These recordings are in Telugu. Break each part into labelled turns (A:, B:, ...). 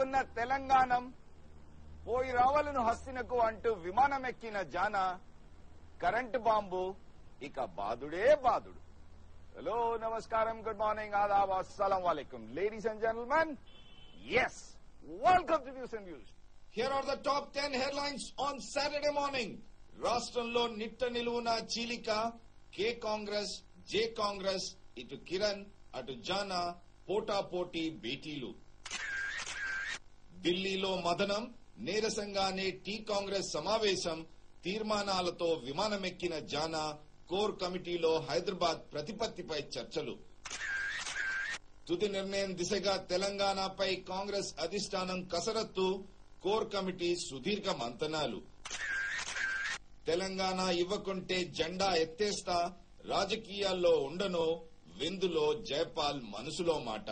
A: అనుకున్న తెలంగాణం పోయి రావాలను హస్తినకు అంటూ విమానమెక్కిన జాన కరెంటు బాంబు ఇక బాదుడే బాదుడు. హలో, నమస్కారం, గుడ్ మార్నింగ్, ఆదాబ్, అస్సలాం వాలేకుం. Ladies and gentlemen, yes, welcome to News and Views.
B: Here are the top 10 headlines on Saturday morning. రాష్ట్రంలో నిట్ట నిలువున చీలిక, కే కాంగ్రెస్, జే కాంగ్రెస్, ఇటు కిరణ్ అటు జానా పోటాపోటీ భేటీలు. ఢిల్లీలో మదనం, నీరసంగానే టీ కాంగ్రెస్ సమావేశం, తీర్మానాలతో విమానమెక్కిన జానా, కోర్ కమిటీలో హైదరాబాద్ ప్రతిపత్తిపై చర్చలు. తుది నిర్ణయం దిశగా తెలంగాణపై కాంగ్రెస్ అధిష్టానం కసరత్తు, కోర్ కమిటీ సుదీర్ఘ మంతనాలు. తెలంగాణ ఇవ్వకుంటే జెండా ఎత్తేస్తా, రాజకీయాల్లో ఉండనో, విందులో జయపాల్ మనసులో మాట.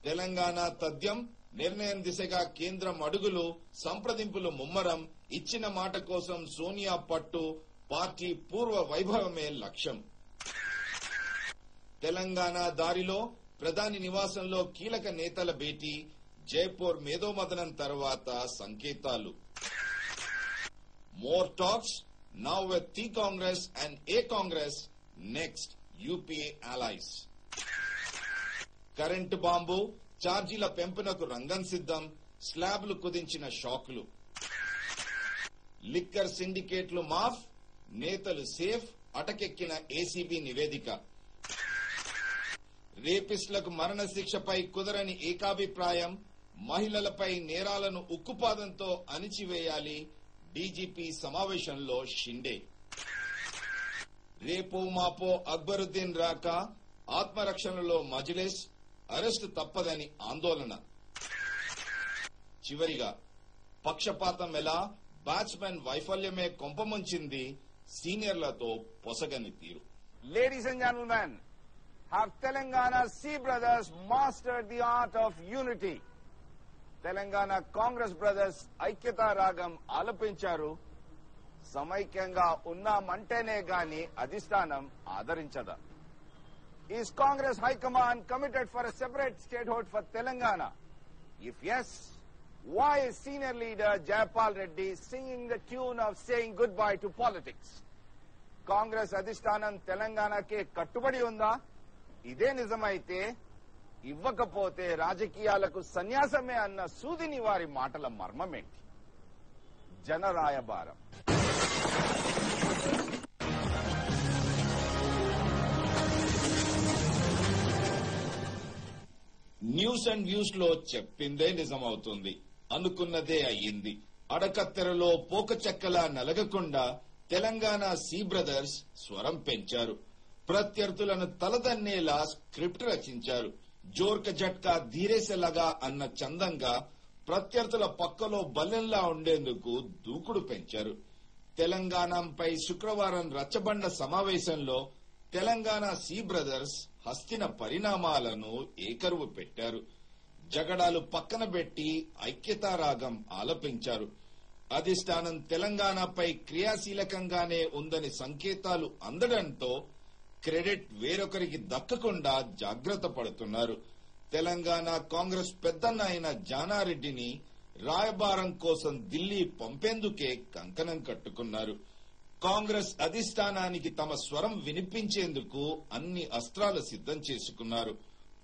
B: తెలంగాణ తథ్యం, నిర్ణయం దిశగా కేంద్రం అడుగులు, సంప్రదింపులు ముమ్మరం, ఇచ్చిన మాట కోసం సోనియా పట్టు, పార్టీ పూర్వ వైభవమే లక్ష్యం. తెలంగాణ దారిలో ప్రధాని నివాసంలో కీలక నేతల భేటీ, జైపూర్ మేధోమథనం తర్వాత సంకేతాలు. More talks now with T Congress and A Congress, next UPA allies. Current bomb, ఛార్జీల పెంపునకు రంగం సిద్దం, స్లాబ్లు కుదించిన షాకులు. లిక్కర్ సిండికేట్లు మాఫ్, నేతలు సేఫ్, అటకెక్కిన ఏసీబీ నివేదిక. రేపిస్టులకు మరణశిక్షపై కుదరని ఏకాభిప్రాయం, మహిళలపై నేరాలను ఉక్కుపాదంతో అణిచివేయాలి, డీజీపీ సమావేశంలో షిండే. రేపో మాపో అక్బరుద్దీన్ రాక, ఆత్మరక్షణలో మజ్లిస్, అరెస్టు తప్పదని ఆందోళన. చివరిగా పక్షపాతం ఎలా, బ్యాట్స్మెన్ వైఫల్యమే కొంపముంచింది, సీనియర్లతో పొసగని తీరు.
A: Ladies and gentlemen, have Telangana C brothers mastered the art of unity? Telangana Congress brothers ఐక్యతా రాగం ఆలపించారు. సమైక్యంగా ఉన్నామంటేనే గాని అధిష్టానం ఆదరించదా? Is Congress High Command committed for a separate statehood for Telangana? If yes, why is senior leader Jayapal Reddy singing the tune of saying goodbye to politics? Congress అధిష్టానం తెలంగాణకే కట్టుబడి ఉందా? ఇదే నిజమైతే ఇవ్వకపోతే రాజకీయాలకు సన్యాసమే అన్న సూదిని వారి మాటల మర్మమేంటి? జనరాయబారం.
B: న్యూస్ అండ్ వ్యూస్ లో చెప్పిందే నిజమవుతుంది, అనుకున్నదే అయ్యింది. అడకత్తెరలో పోకచెక్కలా నలగకుండా తెలంగాణ సి బ్రదర్స్ స్వరం పెంచారు. ప్రత్యర్థులను తలదన్నేలా స్క్రిప్ట్ రచించారు. జోర్క జట్కా ధీరేసెలగా అన్న చందంగా ప్రత్యర్థుల పక్కలో బల్లెంలా ఉండేందుకు దూకుడు పెంచారు. తెలంగాణపై శుక్రవారం రచ్చబండ సమావేశంలో తెలంగాణ సి బ్రదర్స్ హస్తిన పరిణామాలను ఏకరువు పెట్టారు. జగడాలు పక్కన పెట్టి ఐక్యతారాగం ఆలపించారు. అధిష్టానం తెలంగాణపై క్రియాశీలకంగానే ఉందని సంకేతాలు అందడంతో క్రెడిట్ వేరొకరికి దక్కకుండా జాగ్రత్త పడుతున్నారు. తెలంగాణ కాంగ్రెస్ పెద్దన్న అయిన జానారెడ్డిని రాయబారం కోసం ఢిల్లీ పంపేందుకే కంకణం కట్టుకున్నారు. కాంగ్రెస్ అధిష్టానానికి తమ స్వరం వినిపించేందుకు అన్ని అస్త్రాలు సిద్దం చేసుకున్నారు.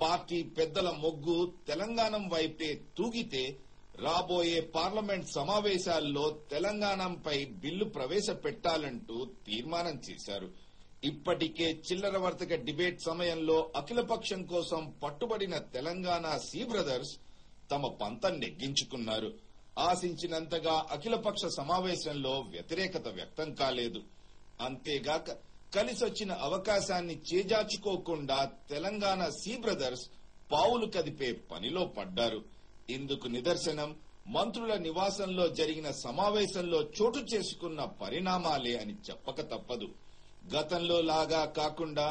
B: పార్టీ పెద్దల మొగ్గు తెలంగాణ వైపే తూగితే రాబోయే పార్లమెంట్ సమావేశాల్లో తెలంగాణపై బిల్లు ప్రవేశపెట్టాలంటూ తీర్మానం చేశారు. ఇప్పటికే చిల్లర వర్తక డిబేట్ సమయంలో అఖిలపక్షం కోసం పట్టుబడిన తెలంగాణ సి బ్రదర్స్ తమ పంతం నెగ్గించుకున్నారు. ఆశించినంతగా అఖిలపక్ష సమావేశంలో వ్యతిరేకత వ్యక్తం కాలేదు. అంతేగాక కలిసొచ్చిన అవకాశాన్ని చేజార్చుకోకుండా తెలంగాణ సి బ్రదర్స్ పావులు కదిపే పనిలో పడ్డారు. ఇందుకు నిదర్శనం మంత్రుల నివాసంలో జరిగిన సమావేశంలో చోటు చేసుకున్న పరిణామాలే అని చెప్పక తప్పదు. గతంలో లాగా కాకుండా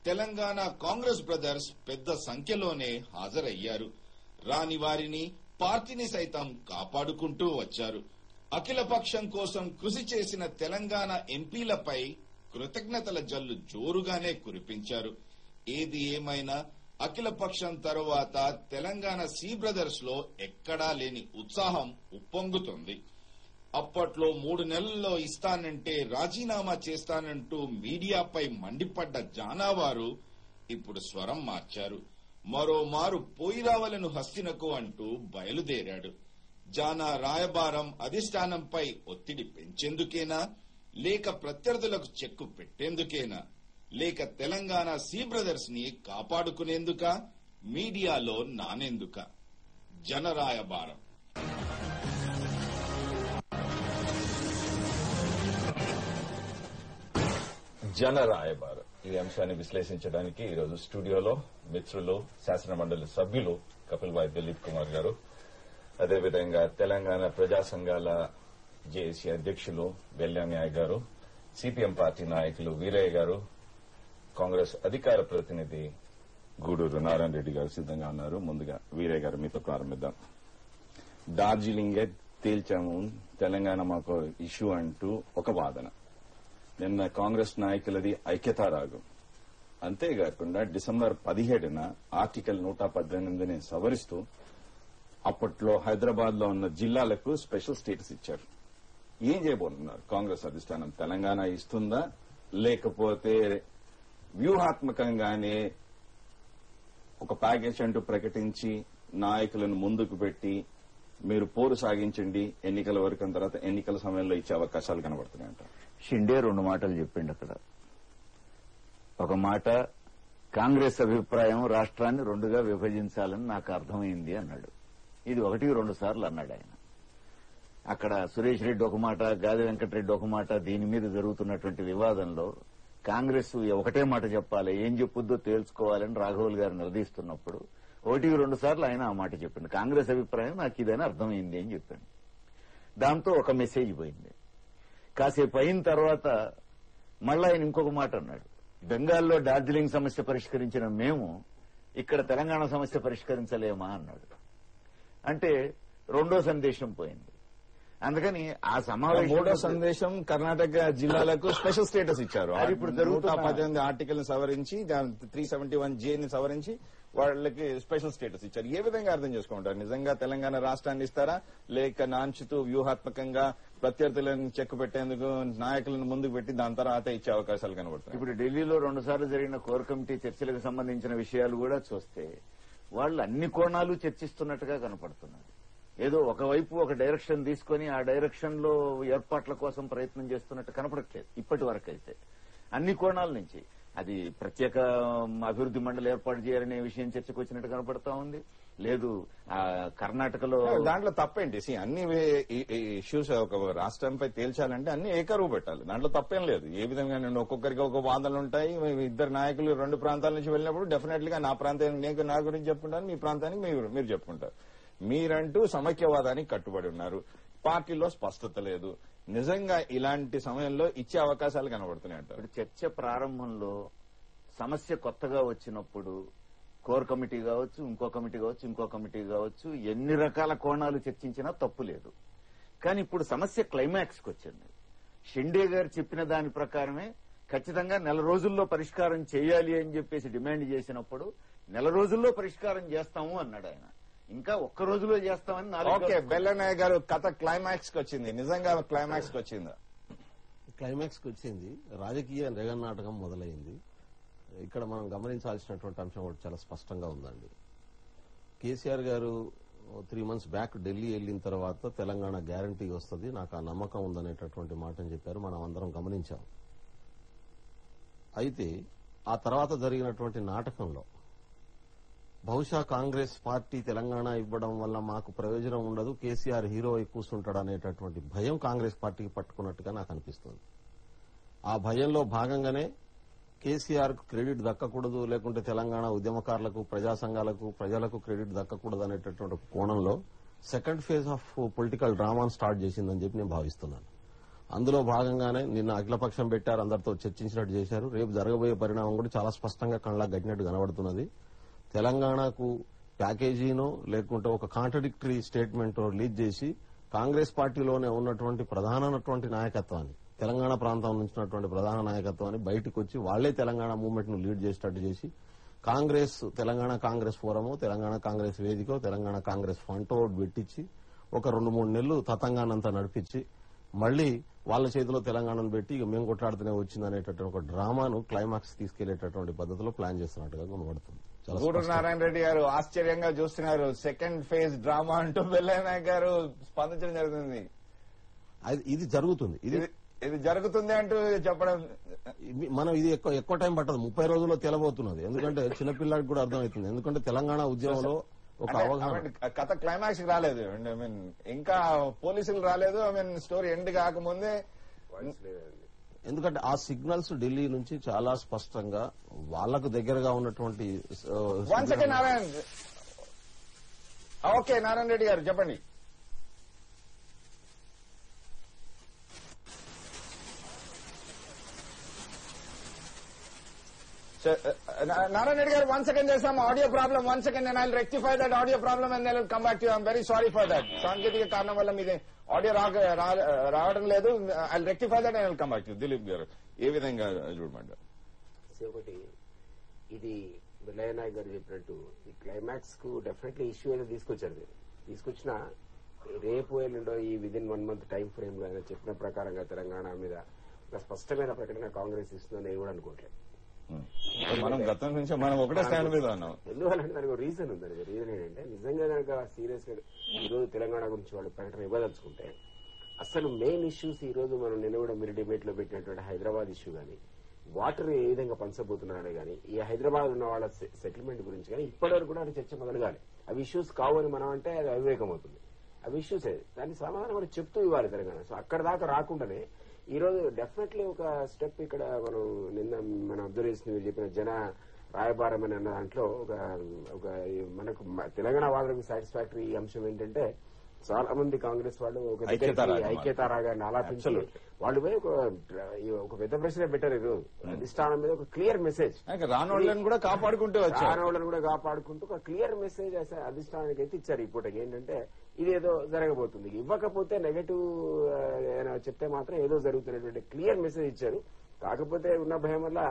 B: తెలంగాణ కాంగ్రెస్ బ్రదర్స్ పెద్ద సంఖ్యలోనే హాజరయ్యారు. రాని వారిని, పార్టీని సైతం కాపాడుకుంటూ వచ్చారు. అఖిలపక్షం కోసం కృషి చేసిన తెలంగాణ ఎంపీలపై కృతజ్ఞతల జల్లు జోరుగానే కురిపించారు. ఏది ఏమైనా అఖిలపక్షం తరువాత తెలంగాణ సి బ్రదర్స్ లో ఎక్కడా లేని ఉత్సాహం ఉప్పొంగుతుంది. అప్పట్లో 3 నెలల్లో ఇస్తానంటే రాజీనామా చేస్తానంటూ మీడియాపై మండిపడ్డ జానావారు ఇప్పుడు స్వరం మార్చారు. మరోమారు పోయి రావాలను హస్తినకు అంటూ బయలుదేరాడు. జానా రాయబారం అధిష్టానంపై ఒత్తిడి పెంచేందుకేనా, లేక ప్రత్యర్థులకు చెక్కు పెట్టేందుకేనా, లేక తెలంగాణ సి బ్రదర్స్ ని కాపాడుకునేందుక, మీడియాలో నానేందుక? జనరాయబారం.
C: జనరాయబారం ఈ అంశాన్ని విశ్లేషించడానికి ఈరోజు స్టూడియోలో మిత్రులు, శాసన మండలి సభ్యులు కపిల్ భాయ్ దిలీప్ కుమార్ గారు, అదేవిధంగా తెలంగాణ ప్రజా సంఘాల జేఏసీ అధ్యక్షులు బెల్యాన్యాయ్ గారు, సిపిఎం పార్టీ నాయకులు వీరయ్య గారు, కాంగ్రెస్ అధికార ప్రతినిధి గూడూరు నారాయణ రెడ్డి గారు సిద్దంగా ఉన్నారు. ముందుగా వీరయ్య గారు మీతో ప్రారంభిద్దాం. డార్జిలింగే తేల్చాము, తెలంగాణ మాకు ఇష్యూ అంటూ ఒక వాదన. నిన్న కాంగ్రెస్ నాయకులది ఐక్యతారాగం. అంతేకాకుండా డిసెంబర్ 17న ఆర్టికల్ 118ని సవరిస్తూ అప్పట్లో హైదరాబాద్ లో ఉన్న జిల్లాలకు స్పెషల్ స్టేటస్ ఇచ్చారు. ఏం చేయబోతున్నారు కాంగ్రెస్ అధిష్టానం? తెలంగాణ ఇస్తుందా, లేకపోతే వ్యూహాత్మకంగానే ఒక ప్యాకేజ్ అంటూ ప్రకటించి నాయకులను ముందుకు పెట్టి మీరు పోరు సాగించండి, ఎన్నికల వరకు తర్వాత ఎన్నికల సమయంలో ఇచ్చే అవకాశాలు కనబడుతున్నాయంట?
D: షిండే 2 మాటలు చెప్పిండు అక్కడ. ఒక మాట, కాంగ్రెస్ అభిప్రాయం రాష్ట్రాన్ని 2గా విభజించాలని నాకు అర్థమైంది అన్నాడు. ఇది 1-2 సార్లు అన్నాడు ఆయన. అక్కడ సురేష్ రెడ్డి ఒక మాట, గాది వెంకటరెడ్డి ఒక మాట. దీని మీద జరుగుతున్నటువంటి వివాదంలో కాంగ్రెస్ ఒకటే మాట చెప్పాలి, ఏం చెప్పుద్దో తేల్చుకోవాలని రాఘవుల్ గారు నిలదీస్తున్నప్పుడు 1-2 సార్లు ఆయన ఆ మాట చెప్పింది. కాంగ్రెస్ అభిప్రాయం నాకు ఇదని అర్థమైంది అని చెప్పాను. దాంతో ఒక మెసేజ్ పోయింది. కాసేపు అయిన తర్వాత మళ్ళా ఆయన ఇంకొక మాట అన్నాడు. బెంగాల్లో డార్జిలింగ్ సమస్య పరిష్కరించిన మేము ఇక్కడ తెలంగాణ సమస్య పరిష్కరించలేమా అన్నాడు. అంటే 2వ సందేశం పోయింది. అందుకని ఆ సమావేశం
C: 3వ సందేశం కర్ణాటక జిల్లాలకు స్పెషల్ స్టేటస్ ఇచ్చారు.
D: అది ఇప్పుడు జరుగుతున్న
C: 118 ఆర్టికల్ ని సవరించి 371J ని సవరించి వాళ్ళకి స్పెషల్ స్టేటస్ ఇచ్చారు. ఏ విధంగా అర్థం చేసుకుంటారు? నిజంగా తెలంగాణ రాష్ట్రాన్ని ఇస్తారా, లేక నాంచుతూ వ్యూహాత్మకంగా ప్రత్యర్థులను చెక్కు పెట్టేందుకు నాయకులను ముందుకు పెట్టి దాని తర్వాత ఇచ్చే అవకాశాలు కనబడుతున్నాయి?
D: ఇప్పుడు ఢిల్లీలో 2 సార్లు జరిగిన కోర్ కమిటీ చర్చలకు సంబంధించిన విషయాలు కూడా చూస్తే వాళ్ళు అన్ని కోణాలు చర్చిస్తున్నట్టుగా కనపడుతున్నారు. ఏదో ఒకవైపు ఒక డైరెక్షన్ తీసుకుని ఆ డైరెక్షన్ లో ఏర్పాట్ల కోసం ప్రయత్నం చేస్తున్నట్టు కనపడట్లేదు ఇప్పటి వరకైతే. అన్ని కోణాల నుంచి అది ప్రత్యేక అభివృద్ది మండలి ఏర్పాటు చేయాలనే విషయం చర్చకు వచ్చినట్టు కనపడతా ఉంది. లేదు కర్ణాటకలో
C: దాంట్లో తప్పేంటి? అన్ని ఇష్యూస్ ఒక రాష్ట్రంపై తేల్చాలంటే అన్ని ఏకరువు పెట్టాలి. దాంట్లో తప్పేం లేదు. ఏ విధంగా ఒక్కొక్కరికి ఒక వాదనలు ఉంటాయి. 2 నాయకులు 2 ప్రాంతాల నుంచి వెళ్ళినప్పుడు డెఫినెట్ గా నా ప్రాంతానికి నా గురించి చెప్పుకుంటాను, మీ ప్రాంతానికి మీరు చెప్పుకుంటారు. మీరంటూ సమైక్యవాదానికి కట్టుబడి ఉన్నారు. పార్టీలో స్పష్టత లేదు. నిజంగా ఇలాంటి సమయంలో ఇచ్చే అవకాశాలు కనబడుతున్నాయి అంటారు?
D: చర్చ ప్రారంభంలో సమస్య కొత్తగా వచ్చినప్పుడు కోర్ కమిటీ కావచ్చు, ఇంకో కమిటీ కావచ్చు, ఇంకో కమిటీ కావచ్చు, ఎన్ని రకాల కోణాలు చర్చించినా తప్పు లేదు. కానీ ఇప్పుడు సమస్య క్లైమాక్స్ కి వచ్చింది. షిండే గారు చెప్పిన దాని ప్రకారమే ఖచ్చితంగా 4 రోజుల్లో పరిష్కారం చేయాలి అని చెప్పేసి డిమాండ్ చేసినప్పుడు 4 రోజుల్లో పరిష్కారం చేస్తాము అన్నాడు ఆయన. ఇంకా 1 రోజులో చేస్తామని
C: ఓకే, బెల్లనాయ్ గారు కథ క్లైమాక్స్ కి వచ్చింది. నిజంగా క్లైమాక్స్ కి వచ్చిందా?
E: క్లైమాక్స్ కి వచ్చింది. రాజకీయ జగన్నాటకం మొదలైంది. ఇక్కడ మనం గమనించాల్సినటువంటి అంశం ఒకటి చాలా స్పష్టంగా ఉందండి. కేసీఆర్ గారు 3 months బ్యాక్ ఢిల్లీ వెళ్లిన తర్వాత తెలంగాణ గ్యారంటీ వస్తుంది, నాకు ఆ నమ్మకం ఉందనేటటువంటి మాటని చెప్పారు. మనం అందరం గమనించాం. అయితే ఆ తర్వాత జరిగినటువంటి నాటకంలో బహుశా కాంగ్రెస్ పార్టీ తెలంగాణ ఇవ్వడం వల్ల మాకు ప్రయోజనం ఉండదు, కేసీఆర్ హీరో అయి కూర్చుంటాడు అనేటటువంటి భయం కాంగ్రెస్ పార్టీకి పట్టుకున్నట్టుగా నాకు అనిపిస్తుంది. ఆ భయంలో భాగంగానే కేసీఆర్ కు క్రెడిట్ దక్కకూడదు, లేకుంటే తెలంగాణ ఉద్యమకారులకు, ప్రజా సంఘాలకు, ప్రజలకు క్రెడిట్ దక్కకూడదు అనేటటువంటి కోణంలో 2nd phase ఆఫ్ పొలిటికల్ డ్రామాను స్టార్ట్ చేసిందని చెప్పి నేను భావిస్తున్నాను. అందులో భాగంగానే నిన్న అఖిలపక్షం పెట్టారు, అందరితో చర్చించినట్టు చేశారు. రేపు జరగబోయే పరిణామం కూడా చాలా స్పష్టంగా కళ్ళ గట్టినట్టు కనబడుతున్నది. తెలంగాణకు ప్యాకేజీనో లేకుంటే ఒక కాంట్రడిక్టరీ స్టేట్మెంట్ రిలీజ్ చేసి కాంగ్రెస్ పార్టీలోనే ఉన్నటువంటి ప్రధానమైనటువంటి నాయకత్వాన్ని, తెలంగాణ ప్రాంతం నుంచి ప్రధాన నాయకత్వాన్ని బయటకు వచ్చి వాళ్లే తెలంగాణ మూవ్మెంట్ ను లీడ్ చేసేటట్టు చేసి కాంగ్రెస్ తెలంగాణ కాంగ్రెస్ ఫోరము, తెలంగాణ కాంగ్రెస్ వేదిక, తెలంగాణ కాంగ్రెస్ ఫండ్ రోడ్ పెట్టించి ఒక 2-3 నెలలు తతంగానంతా నడిపించి మళ్లీ వాళ్ళ చేతిలో తెలంగాణను పెట్టి ఇక మేము కొట్లాడుతూనే వచ్చింది అనేటటువంటి ఒక డ్రామాను క్లైమాక్స్ తీసుకెళ్లేటటువంటి పద్ధతిలో ప్లాన్ చేస్తున్నట్టుగా కనబడుతుంది.
A: గూడూరు నారాయణ రెడ్డి గారు ఆశ్చర్యంగా చూస్తున్నారు. సెకండ్ ఫేజ్ డ్రామా అంటూ బెల్లయ్య నాయక్ గారు స్పందించడం జరుగుతుంది.
E: ఇది జరుగుతుంది,
A: ఇది జరుగుతుంది అంటూ చెప్పడం
E: మనం ఇది ఎక్కువ టైం పట్టదు, 30 రోజుల్లో తెలబోతున్నది. ఎందుకంటే చిన్నపిల్లాడికి కూడా అర్థమవుతుంది. ఎందుకంటే తెలంగాణ ఉద్యమంలో ఒక అవగాహన
A: కథ క్లైమాక్స్ రాలేదు. ఐ మీన్ ఇంకా పోలీసులు రాలేదు. ఐ మీన్ స్టోరీ ఎండ్ కాకముందే,
E: ఎందుకంటే ఆ సిగ్నల్స్ ఢిల్లీ నుంచి చాలా స్పష్టంగా వాళ్లకు దగ్గరగా ఉన్నటువంటి
A: one second Narayana. Okay Narayana Reddy గారు చెప్పండి. Narayan Reddy garu, 1 second there's some audio problem, 1 second and I'll rectify that audio problem and then I'll come back to you. I'm very sorry for that. సాంకేతిక కారణం వల్ల మీది ఆడియో రావడం లేదు. I'll rectify that and I'll come back to you. Dilip గారు ఏ విధంగా చూడమంటారు?
F: ఒకటి ఇది బెల్లయ్య నాయక్ గారు చెప్పినట్టు ఈ క్లైమాక్స్ కు డెఫినెట్లీ ఇష్యూ ఏదో తీసుకొచ్చిన రేపు ఎల్లుండో ఈ విదిన్ 1 month టైం ఫ్రేమ్ లో ఆయన చెప్పిన ప్రకారంగా తెలంగాణ మీద ఒక స్పష్టమైన ప్రకటన కాంగ్రెస్ ఇస్తుందని నేను కూడా అనుకోవట్లేదు.
A: మనం గతం నుంచి మనం ఒకటే స్టాండ్ మీద ఉన్నాం.
F: ఎందువల్లంటే దానికి రీజన్ ఉంది. దానికి రీజన్ ఏంటంటే నిజంగా కనుక సీరియస్ గా ఈ రోజు తెలంగాణ గురించి వాళ్ళు ప్రకటన ఇవ్వదలుచుకుంటే అసలు మెయిన్ ఇష్యూస్ ఈ రోజు మనం నిన్న కూడా మీరు డిబేట్ లో పెట్టినటువంటి హైదరాబాద్ ఇష్యూ గానీ, వాటర్ ఏ విధంగా పంచబోతున్నారనే గానీ, ఈ హైదరాబాద్ ఉన్న వాళ్ళ సెటిల్మెంట్ గురించి కానీ ఇప్పటివరకు కూడా అది చర్చ మొదలగాలి. అవి ఇష్యూస్ కావని మనం అంటే అది అవివేకం అవుతుంది. అవి ఇష్యూస్ దానికి సమాధానం కూడా చెప్తూ ఇవ్వాలి తెలంగాణ. సో అక్కడ దాకా రాకుండానే ఈ రోజు డెఫినెట్లీ ఒక స్టెప్ ఇక్కడ మనం నిన్న మనం అబ్జర్వ్ చేసిన మీరు చెప్పిన జన రాయబారం అని అన్న దాంట్లో ఒక మనకు తెలంగాణ వాళ్ళకి సాటిస్ఫాక్టరీ అంశం ఏంటంటే చాలా మంది కాంగ్రెస్ వాళ్ళు ఒక ఐక్యతారాగాన్ని ఆలాపించి వాళ్ళు పోయి ఒక పెద్ద ప్రశ్న పెట్టారు. ఈరోజు అధిష్టానం మీద ఒక క్లియర్ మెసేజ్,
A: రానోళ్ళని కూడా
F: కాపాడుకుంటూ ఒక క్లియర్ మెసేజ్ అధిష్టానానికి అయితే ఇచ్చారు. ఇప్పటికి ఏంటంటే ఇదేదో జరగబోతుంది, ఇవ్వకపోతే నెగటివ్ చెప్తే మాత్రం ఏదో జరుగుతున్నటువంటి క్లియర్ మెసేజ్ ఇచ్చారు. కాకపోతే ఉన్న భయం వల్ల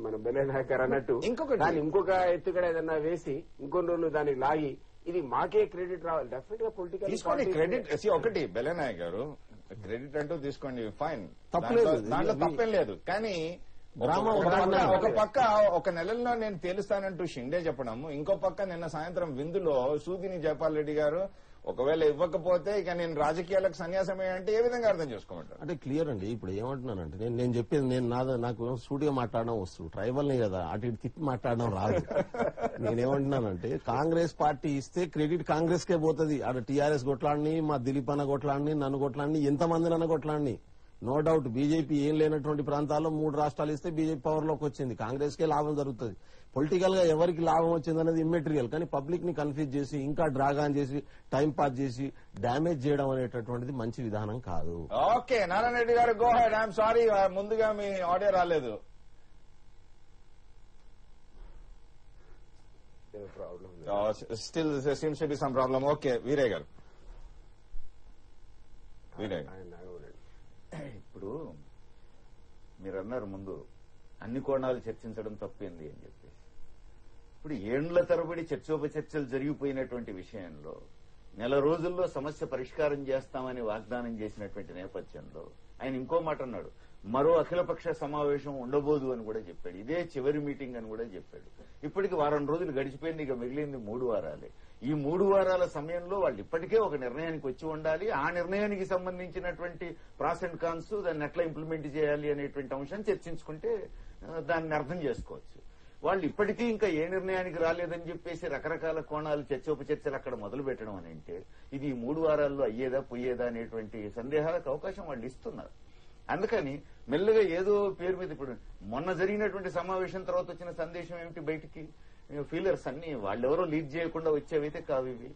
F: మన బెల్లయ్య నాయక్ గారు అన్నట్టు ఇంకొక ఎత్తుగడ ఏదన్నా వేసి ఇంకొన్ని రోజులు దాన్ని లాగి ఇది మాకే క్రెడిట్ రావాలి. డెఫినెట్ గా పొలిటికల్
A: తీసుకోండి క్రెడిట్. ఒకటి బెల్లయ్య నాయక్ గారు క్రెడిట్ అంటూ తీసుకోండి, ఫైన్, దాంట్లో తప్పేం లేదు. కానీ ఒక పక్క ఒక నెలలో నేను తేలుస్తానంటూ షిండే చెప్పడం, ఇంకో పక్క నిన్న సాయంత్రం విందులో సూదిని జైపాల్ రెడ్డి గారు ఒకవేళ ఇవ్వకపోతే ఇక నేను రాజకీయాలకు సన్యాసమే అంటే ఏ విధంగా అర్థం చేసుకోమంటారు?
E: అంటే క్లియర్ అండి. ఇప్పుడు ఏమంటున్నానంటే నేను చెప్పేది నాకు స్టూడియో మాట్లాడడం వస్తుంది, ట్రైబల్ని కదా అటు ఇటు తిప్పి మాట్లాడడం రాదు. నేనేమంటున్నానంటే కాంగ్రెస్ పార్టీ ఇస్తే క్రెడిట్ కాంగ్రెస్ కే పోతుంది. అక్కడ టీఆర్ఎస్ కొట్లాడిని, మా దిలీప్ అన్న కొట్లాడిని, నన్ను కొట్లాడిని, ఎంతమందిని అన్న కొట్లాడిని, నో డౌట్ బీజేపీ ఏం లేనటువంటి ప్రాంతాల్లో 3 రాష్ట్రాలు ఇస్తే బీజేపీ పవర్ లోకి వచ్చింది, కాంగ్రెస్ కే లాభం జరుగుతుంది. పొలిటికల్ గా ఎవరికి లాభం వచ్చింది అనేది ఇమ్మెటీరియల్. కానీ పబ్లిక్ ని కన్ఫ్యూజ్ చేసి ఇంకా డ్రాగాన్ చేసి టైం పాస్ చేసి డ్యామేజ్ చేయడం అనేటటువంటిది మంచి విధానం కాదు.
A: ఓకే నారాయణ రెడ్డి గారు గో హెడ్. ఐఎమ్ సారీ, ముందుగా మీ ఆడియో రాలేదు. Still seems to be some problem. Okay Veeraiah garu.
D: ఇప్పుడు మీరు అన్నారు ముందు అన్ని కోణాలు చర్చించడం తప్పింది అని చెప్పేసి. ఇప్పుడు ఏండ్ల తరబడి చర్చోపచర్చలు జరిగిపోయినటువంటి విషయంలో నెల రోజుల్లో సమస్య పరిష్కారం చేస్తామని వాగ్దానం చేసినటువంటి నేపథ్యంలో ఆయన ఇంకో మాట అన్నాడు, మరో అఖిలపక్ష సమావేశం ఉండబోదు అని కూడా చెప్పాడు. ఇదే చివరి మీటింగ్ అని కూడా చెప్పాడు. ఇప్పటికి 1 వారం రోజులు గడిచిపోయింది, ఇక మిగిలింది 3 వారాలే. ఈ 3 వారాల సమయంలో వాళ్ళు ఇప్పటికే ఒక నిర్ణయానికి వచ్చి ఉండాలి. ఆ నిర్ణయానికి సంబంధించినటువంటి ప్రాస్ అండ్ కాన్స్, దాన్ని ఎట్లా ఇంప్లిమెంట్ చేయాలి అనేటువంటి అంశాన్ని చర్చించుకుంటే దాన్ని అర్థం చేసుకోవచ్చు. వాళ్ళు ఇప్పటికీ ఇంకా ఏ నిర్ణయానికి రాలేదని చెప్పేసి రకరకాల కోణాలు చర్చోపచర్చలు అక్కడ మొదలు పెట్టడం అని అంటే ఇది 3 వారాల్లో అయ్యేదా పోయేదా అనేటువంటి సందేహాలకు అవకాశం వాళ్ళు ఇస్తున్నారు. అందుకని మెల్లగా ఏదో పేరు మీద ఇప్పుడు మొన్న జరిగినటువంటి సమావేశం తర్వాత వచ్చిన సందేశం ఏమిటి, బయటికి ఫీలర్స్ అన్ని వాళ్ళెవరో లీక్ చేయకుండా వచ్చేవైతే కావు ఇవి.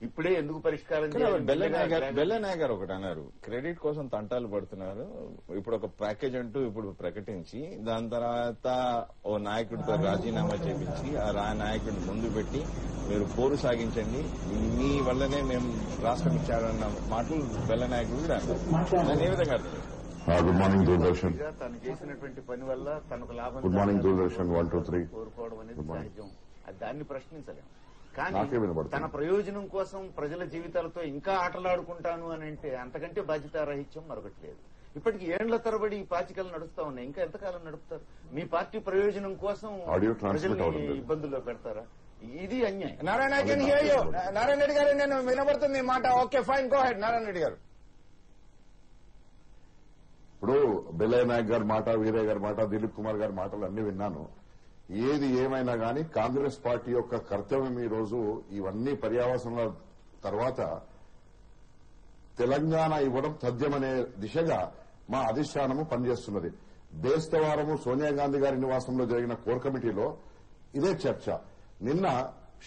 D: ఇప్పుడే ఎందుకు పరిష్కారం చేయాలి?
A: బెల్లయ్య నాయక్ గారు ఒకటి అన్నారు, క్రెడిట్ కోసం తంటాలు పడుతున్నారు. ఇప్పుడు ఒక ప్యాకేజ్ అంటూ ఇప్పుడు ప్రకటించి దాని తర్వాత ఓ నాయకుడితో రాజీనామా చేపించి ఆ నాయకుడిని ముందు పెట్టి మీరు పోరు సాగించండి, మీ వల్లనే మేము రాష్ట్రం ఇచ్చారన్న మాటలు బెల్లయ్య నాయకుడు కూడా అన్నారు. దాన్ని ఏ విధంగా అర్థం?
G: Good morning Doordarshan.
D: తను చేసినటువంటి పని వల్ల తనకు లాభం
G: గుడ్ మార్నింగ్ దూరదర్శన్ 1 2 3
D: కోరుకోవడం అనేది
G: Good morning.
D: సహజం. దాన్ని ప్రశ్నించలేము.
G: నాకే
D: కానీ
G: వినబడుతుంది.
D: తన ప్రయోజనం కోసం ప్రజల జీవితాలతో ఇంకా ఆటలాడుకుంటాను అని అంటే అంతకంటే బాధ్యతారాహిత్యం మరొకటి లేదు. ఇప్పటికి ఏండ్ల తరబడి ఈ పాచికలు నడుస్తా ఉన్నాయి. ఇంకా ఎంతకాలం నడుపుతారు? మీ పార్టీ ప్రయోజనం కోసం
G: Audio transmit అవడం
D: ప్రజల్ని
G: లేదు.
D: ఇబ్బందుల్లో పెడతారా? ఇది అన్యాయం.
A: Narayana, I can hear you. Narayana Reddy గారు, నేను వినబడుతుంది మాట. Okay, fine, go head Narayana Reddy గారు.
G: ఇప్పుడు బెల్లయ్య నాయక్ గారి మాట, వీరయ్య గారి మాట, దిలీప్ కుమార్ గారి మాటలు అన్ని విన్నాను. ఏది ఏమైనా గానీ కాంగ్రెస్ పార్టీ యొక్క కర్తవ్యం ఈ రోజు ఇవన్నీ పర్యావసనాల తర్వాత తెలంగాణ ఇవ్వడం తథ్యమనే దిశగా మా అధిష్టానము పనిచేస్తున్నది. బేస్తవారము సోనియా గాంధీ గారి నివాసంలో జరిగిన కోర్ కమిటీలో ఇదే చర్చ. నిన్న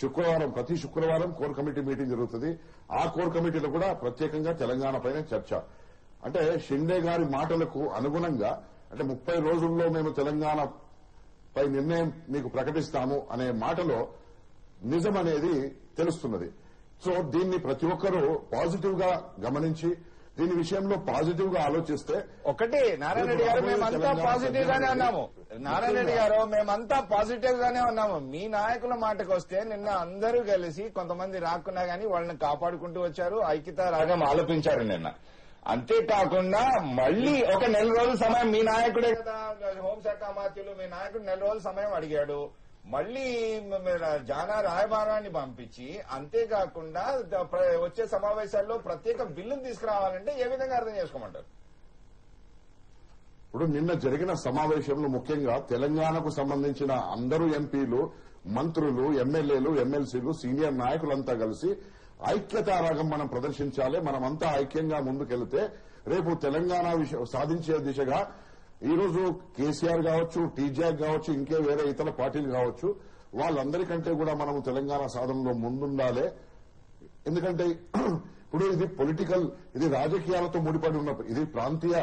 G: శుక్రవారం, ప్రతి శుక్రవారం కోర్ కమిటీ మీటింగ్ జరుగుతుంది. ఆ కోర్ కమిటీలో కూడా ప్రత్యేకంగా తెలంగాణ పైన చర్చ. అంటే షిండే గారి మాటలకు అనుగుణంగా అంటే 30 రోజుల్లో మేము తెలంగాణ పై నిర్ణయం మీకు ప్రకటిస్తాము అనే మాటలో నిజం అనేది తెలుస్తున్నది. సో దీన్ని ప్రతి ఒక్కరూ పాజిటివ్ గా గమనించి దీని విషయంలో పాజిటివ్ గా ఆలోచిస్తే
A: ఒకటి నారాయణ రెడ్డి గారు, మేమంతా పాజిటివ్ గానే ఉన్నాము. నారాయణ రెడ్డి గారు, మేమంతా పాజిటివ్ గానే ఉన్నాము. మీ నాయకుల మాటకు వస్తే నిన్న అందరూ కలిసి కొంతమంది రాకున్నా గానీ వాళ్ళని కాపాడుకుంటూ వచ్చారు, ఐక్యతా రాగం ఆలపించారు నిన్న. అంతేకాకుండా మళ్లీ ఒక నెల రోజుల సమయం మీ నాయకుడే కదా, హోంశాఖ మాత్యులు, మీ నాయకుడు నెల రోజుల సమయం అడిగాడు. మళ్లీ జానా రాయబారాన్ని పంపించి, అంతేకాకుండా వచ్చే సమావేశాల్లో ప్రత్యేక బిల్లును తీసుకురావాలంటే ఏ విధంగా అర్థం చేసుకోమంటారు?
G: ఇప్పుడు నిన్న జరిగిన సమావేశంలో ముఖ్యంగా తెలంగాణకు సంబంధించిన అందరూ ఎంపీలు, మంత్రులు, ఎమ్మెల్యేలు, ఎమ్మెల్సీలు, సీనియర్ నాయకులంతా కలిసి ఐక్యతారాగం మనం ప్రదర్శించాలి. మనమంతా ఐక్యంగా ముందుకెళ్తే రేపు తెలంగాణ సాధించే దిశగా ఈ రోజు కేసీఆర్ కావచ్చు, టీజాక్ కావచ్చు, ఇంకే వేరే ఇతర పార్టీలు కావచ్చు, వాళ్ళందరికంటే కూడా మనము తెలంగాణ సాధనలో ముందుండాలి. ఎందుకంటే ఇప్పుడు ఇది పొలిటికల్, ఇది రాజకీయాలతో ముడిపడి ఉన్న, ఇది ప్రాంతీయ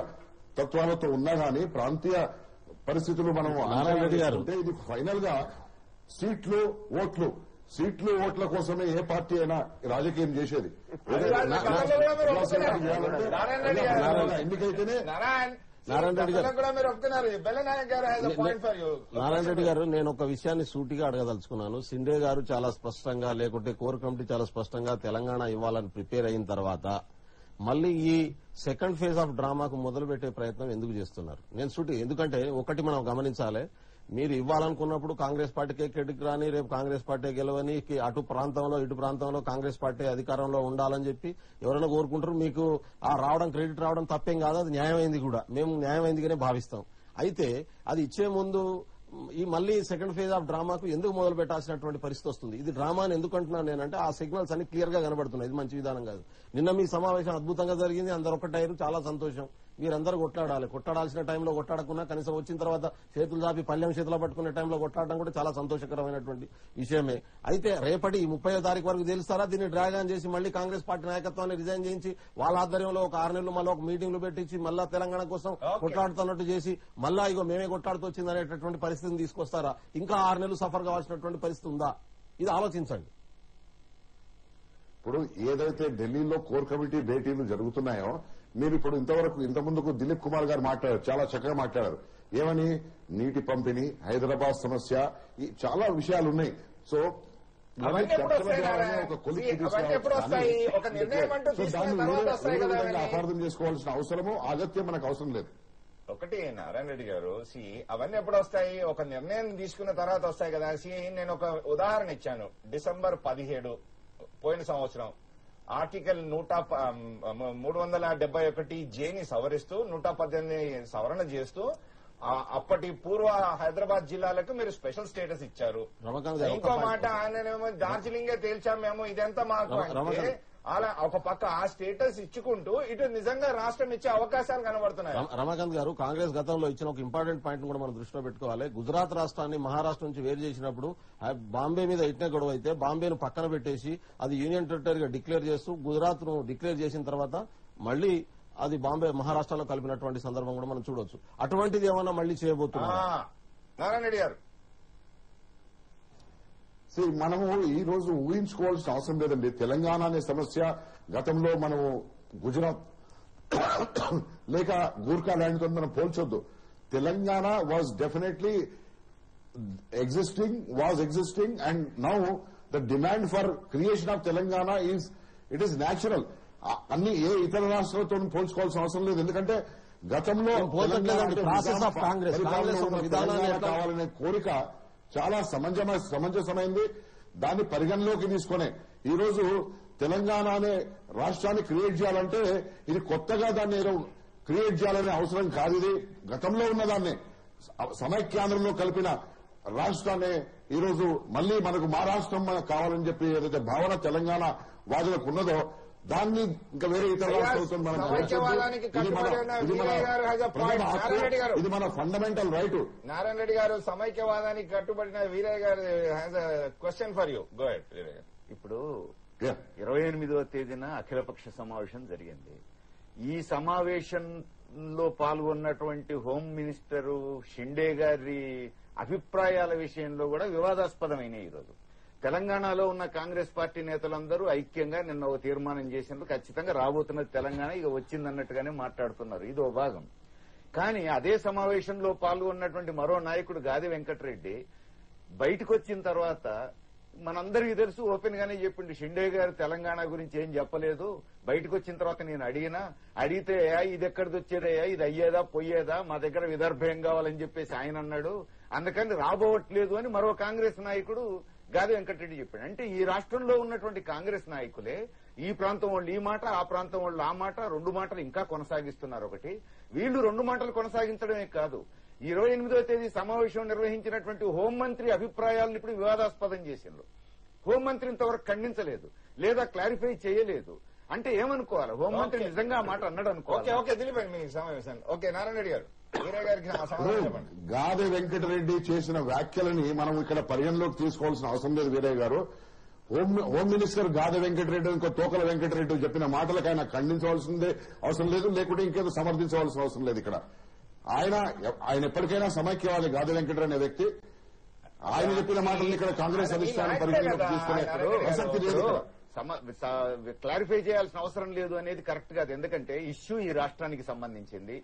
G: తత్వాలతో ఉన్నా గానీ ప్రాంతీయ పరిస్థితులు మనం ఆలోచిస్తుంటే ఇది ఫైనల్ గా సీట్లు, ఓట్ల కోసమే ఏ పార్టీ అయినా రాజకీయం చేసేది. ఎన్నికైతేనే
E: నారాయణ రెడ్డి గారు,
A: కూడా మీరు ఒప్పుకున్నారు. బెల్లనాయక్ గారు has a point for you.
E: Narayana Reddy గారు, నేను ఒక విషయాన్ని సూటిగా అడగదలుచుకున్నాను. సిండే గారు చాలా స్పష్టంగా, లేకుంటే కోర్ కమిటీ చాలా స్పష్టంగా తెలంగాణ ఇవ్వాలని ప్రిపేర్ అయిన తర్వాత మళ్లీ ఈ సెకండ్ ఫేజ్ ఆఫ్ డ్రామాకు మొదలుపెట్టే ప్రయత్నం ఎందుకు చేస్తున్నారు? నేను ఎందుకంటే ఒకటి మనం గమనించాలి. మీరు ఇవ్వాలనుకున్నప్పుడు కాంగ్రెస్ పార్టీకే క్రెడిట్ రాని, రేపు కాంగ్రెస్ పార్టీ గెలవని, అటు ప్రాంతంలో ఇటు ప్రాంతంలో కాంగ్రెస్ పార్టీ అధికారంలో ఉండాలని చెప్పి ఎవరైనా కోరుకుంటారు. మీకు ఆ రావడం, క్రెడిట్ రావడం తప్పేం కాదు, అది న్యాయమైంది కూడా, మేము న్యాయమైందిగానే భావిస్తాం. అయితే అది ఇచ్చే ముందు ఈ మళ్లీ సెకండ్ ఫేజ్ ఆఫ్ డ్రామాకు ఎందుకు మొదలు పెట్టాల్సినటువంటి పరిస్థితి వస్తుంది? ఇది డ్రామా అని ఎందుకు అంటున్నాను నేనంటే ఆ సిగ్నల్స్ అన్ని క్లియర్ గా కనబడుతున్నాయి. ఇది మంచి విధానం కాదు. నిన్న మీ సమావేశం అద్భుతంగా జరిగింది, అందరు ఒకటైరు, చాలా సంతోషం. మీరందరూ కొట్టాడాల్సిన టైంలో కొట్టాడకున్నా కనీసం వచ్చిన తర్వాత చేతులు చాపి పల్లెం చేతిలో పట్టుకునే టైంలో కొట్టాడడం కూడా చాలా సంతోషకరమైనటువంటి విషయమే. అయితే రేపటి 30వ తారీఖు వరకు తెలుస్తారా? దీన్ని డ్రాగ్ ఆన్ చేసి మళ్లీ కాంగ్రెస్ పార్టీ నాయకత్వాన్ని రిజైన్ చేయించి వాళ్ళ ఆధ్వర్యంలో ఒక 6 నెలలు మళ్ళీ ఒక మీటింగ్లు పెట్టించి మళ్ళా తెలంగాణ కోసం కొట్లాడుతున్నట్టు చేసి మళ్ళా ఇగో మేమే కొట్లాడుతూ వచ్చింది అనేటటువంటి పరిస్థితిని తీసుకొస్తారా? ఇంకా 6 నెలలు సఫర్ కావాల్సినటువంటి పరిస్థితి ఉందా? ఇది ఆలోచించండి.
G: ఇప్పుడు ఏదైతే ఢిల్లీలో కోర్ కమిటీ భేటీలు జరుగుతున్నాయో, మీరు ఇప్పుడు ఇంతకుముందుకు దిలీప్ కుమార్ గారు మాట్లాడారు, చాలా చక్కగా మాట్లాడారు. ఏమని? నీటి పంపిణీ, హైదరాబాద్ సమస్య, చాలా విషయాలు ఉన్నాయి. సో అపార్థం చేసుకోవాల్సిన అవసరము, అగత్యం మనకు అవసరం లేదు.
A: ఒకటి నారాయణ రెడ్డి గారు, అవన్నీ ఎప్పుడు వస్తాయి? ఒక నిర్ణయం తీసుకున్న తర్వాత వస్తాయి కదా. నేను ఒక ఉదాహరణ ఇచ్చాను. డిసెంబర్ 17 పోయిన సంవత్సరం ఆర్టికల్ 371 జేని సవరిస్తూ 118 సవరణ చేస్తూ అప్పటి పూర్వ హైదరాబాద్ జిల్లాలకు మీరు స్పెషల్ స్టేటస్ ఇచ్చారు. ఇంకో మాట, ఆయనేమో డార్జిలింగే తేల్చాం మేము, ఇదంతా మాకు అంటే అలా ఒక పక్క ఆ స్టేటస్ ఇచ్చుకుంటూ ఇటు నిజంగా రాష్ట్రం ఇచ్చే అవకాశాలు కనబడుతున్నాయి.
E: రమాకాంత్ గారు, కాంగ్రెస్ గతంలో ఇచ్చిన ఒక ఇంపార్టెంట్ పాయింట్ కూడా మనం దృష్టిలో పెట్టుకోవాలి. గుజరాత్ రాష్ట్రాన్ని మహారాష్ట్ర నుంచి వేరు చేసినప్పుడు బాంబే మీద ఇట్నే గొడవ అయితే బాంబేను పక్కన పెట్టేసి అది యూనియన్ టెరిటరీగా డిక్లేర్ చేస్తూ గుజరాత్ ను డిక్లేర్ చేసిన తర్వాత మళ్లీ అది బాంబే మహారాష్ట్రలో కలిపినటువంటి సందర్భం కూడా మనం చూడొచ్చు. అటువంటిది ఏమన్నా మళ్లీ చేయబోతున్నా?
A: నారాయణ రెడ్డి గారు,
G: మనము ఈ రోజు ఊహించుకోవాల్సిన అవసరం లేదండి. తెలంగాణ అనే సమస్య గతంలో మనము గుజరాత్ లేక గూర్ఖా ల్యాండ్ తో మనం పోల్చొద్దు. Telangana was definitely existing and now the demand for creation of Telangana it is natural. అన్ని ఏ ఇతర రాష్ట్రాలతో పోల్చుకోవాల్సిన అవసరం లేదు. ఎందుకంటే గతంలో కావాలనే కోరిక చాలా సమంజసమైంది. దాన్ని పరిగణలోకి తీసుకునే ఈ రోజు తెలంగాణ అనే రాష్ట్రాన్ని క్రియేట్ చేయాలంటే ఇది కొత్తగా దాన్ని ఏదో క్రియేట్ చేయాలనే అవసరం కాదు. ఇది గతంలో ఉన్నదాన్ని సమైక్యాంధ్రంలో కలిపిన రాష్ట్రాన్ని ఈరోజు మళ్లీ మనకు మా రాష్ట్రం మనకు కావాలని చెప్పి ఏదైతే భావన తెలంగాణ వాదులకు ఉన్నదో దాన్ని ఇంకా వేరే ఇతర రాష్ట్రాలతో మనం ఇది మన ఫండమెంటల్ రైట్.
A: నారాయణ రెడ్డి గారు సమైక్యవాదానికి కట్టుబడిన Veeraiah garu has a question for you. Go head Veeraiah garu.
D: ఇప్పుడు 28వ తేదీన అఖిలపక్ష సమావేశం జరిగింది. ఈ సమావేశంలో పాల్గొన్నటువంటి హోమ్ మినిస్టర్ షిండే గారి అభిప్రాయాల విషయంలో కూడా వివాదాస్పదమైన ఈరోజు తెలంగాణలో ఉన్న కాంగ్రెస్ పార్టీ నేతలందరూ ఐక్యంగా నిన్న ఒక తీర్మానం చేసినందుకు ఖచ్చితంగా రాబోతున్నది తెలంగాణ ఇక వచ్చిందన్నట్టుగానే మాట్లాడుతున్నారు. ఇది ఓ భాగం. కానీ అదే సమావేశంలో పాల్గొన్నటువంటి మరో నాయకుడు గాది వెంకటరెడ్డి బయటకు వచ్చిన తర్వాత మనందరికీ తెలుసు, ఓపెన్ గానే చెప్పిండు, షిండే గారు తెలంగాణ గురించి ఏం చెప్పలేదు. బయటకు వచ్చిన తర్వాత నేను అడిగితే ఇది ఎక్కడిది వచ్చేదయ్యా, ఇది అయ్యేదా పోయేదా, మా దగ్గర విదర్భ ఏం కావాలని చెప్పేసి ఆయన అన్నాడు. అందుకని రాబోవట్లేదు అని మరో కాంగ్రెస్ నాయకుడు గాది వెంకటరెడ్డి చెప్పాడు. అంటే ఈ రాష్ట్రంలో ఉన్నటువంటి కాంగ్రెస్ నాయకులే ఈ ప్రాంతం వాళ్ళు ఈ మాట, ఆ ప్రాంతం వాళ్ళు ఆ మాట, రెండు మాటలు ఇంకా కొనసాగిస్తున్నారు. ఒకటి వీళ్ళు రెండు మాటలు కొనసాగించడమే కాదు, 28వ తేదీ సమావేశం నిర్వహించినటువంటి హోంమంత్రి అభిప్రాయాలను ఇప్పుడు వివాదాస్పదం చేసిండ్రు. హోంమంత్రి ఇంతవరకు ఖండించలేదు లేదా క్లారిఫై చేయలేదు. అంటే ఏమనుకోవాలి, హోంమంత్రి నిజంగా మాట అన్నాడు అనుకోవాలి.
A: ఓకే దిలీప్ మీ సమావేశాన్ని. ఓకే నారాయణ రెడ్డి గారు, వీరయ్య గారికి
G: గాది వెంకటరెడ్డి చేసిన వ్యాఖ్యలని మనం ఇక్కడ పరిగణలోకి తీసుకోవాల్సిన అవసరం లేదు. వీరయ్య గారు, హోమ్ మినిస్టర్ గాది వెంకటరెడ్డి ఇంకో తోకల వెంకటరెడ్డి చెప్పిన మాటలకు ఆయన ఖండించవలసిందే అవసరం లేదు, లేకుంటే ఇంకేదో సమర్థించవలసిన అవసరం లేదు. ఇక్కడ ఆయన ఎప్పటికైనా సమైక్యవాది గాది వెంకటరెడ్డి అనే వ్యక్తి. ఆయన చెప్పిన మాటలను ఇక్కడ కాంగ్రెస్ అధిష్టానం పరిగణలోకి తీసుకునే ప్రసక్తి లేదు.
D: క్లారిఫై చేయాల్సిన అవసరం లేదు అనేది కరెక్ట్ కాదు. ఎందుకంటే ఇష్యూ ఈ రాష్ట్రానికి సంబంధించింది.